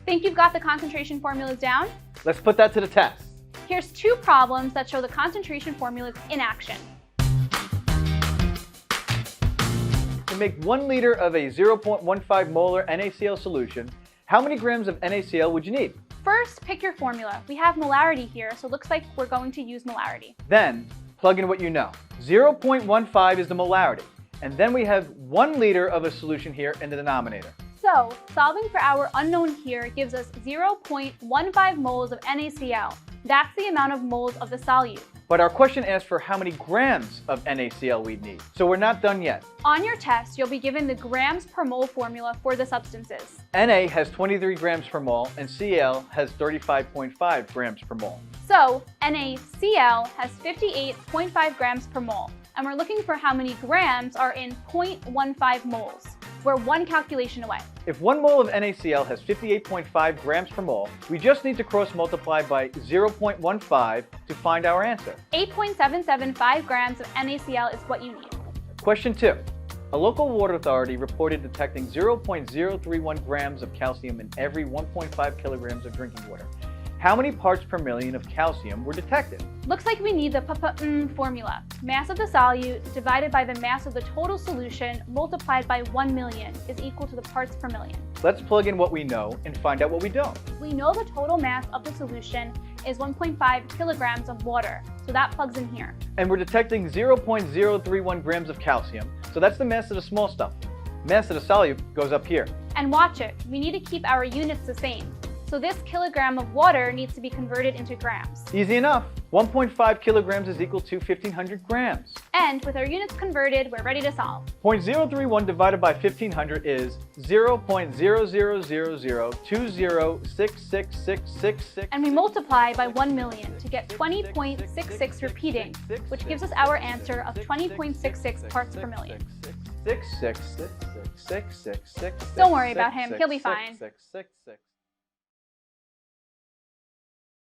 Think you've got the concentration formulas down? Let's put that to the test. Here's two problems that show the concentration formulas in action. To make 1 liter of a 0.15 molar NaCl solution, how many grams of NaCl would you need? First, pick your formula. We have molarity here, so it looks like we're going to use molarity. Then, plug in what you know. 0.15 is the molarity, and then we have 1 liter of a solution here in the denominator. So, solving for our unknown here gives us 0.15 moles of NaCl. That's the amount of moles of the solute. But our question asks for how many grams of NaCl we'd need, so we're not done yet. On your test, you'll be given the grams per mole formula for the substances. Na has 23 grams per mole, and Cl has 35.5 grams per mole. So, NaCl has 58.5 grams per mole, and we're looking for how many grams are in 0.15 moles. We're one calculation away. If 1 mole of NaCl has 58.5 grams per mole, we just need to cross multiply by 0.15 to find our answer. 8.775 grams of NaCl is what you need. Question 2. A local water authority reported detecting 0.031 grams of calcium in every 1.5 kilograms of drinking water. How many parts per million of calcium were detected? Looks like we need the formula. Mass of the solute divided by the mass of the total solution multiplied by 1 million is equal to the parts per million. Let's plug in what we know and find out what we don't. We know the total mass of the solution is 1.5 kilograms of water, so that plugs in here. And we're detecting 0.031 grams of calcium, so that's the mass of the small stuff. Mass of the solute goes up here. And watch it, we need to keep our units the same. So this kilogram of water needs to be converted into grams. Easy enough. 1.5 kilograms is equal to 1,500 grams. And with our units converted, we're ready to solve. 0.031 divided by 1,500 is 0.000020666666. And we multiply by 1 million to get 20.66 repeating, which gives us our answer of 20.66 parts per million. Don't worry about him, he'll be fine.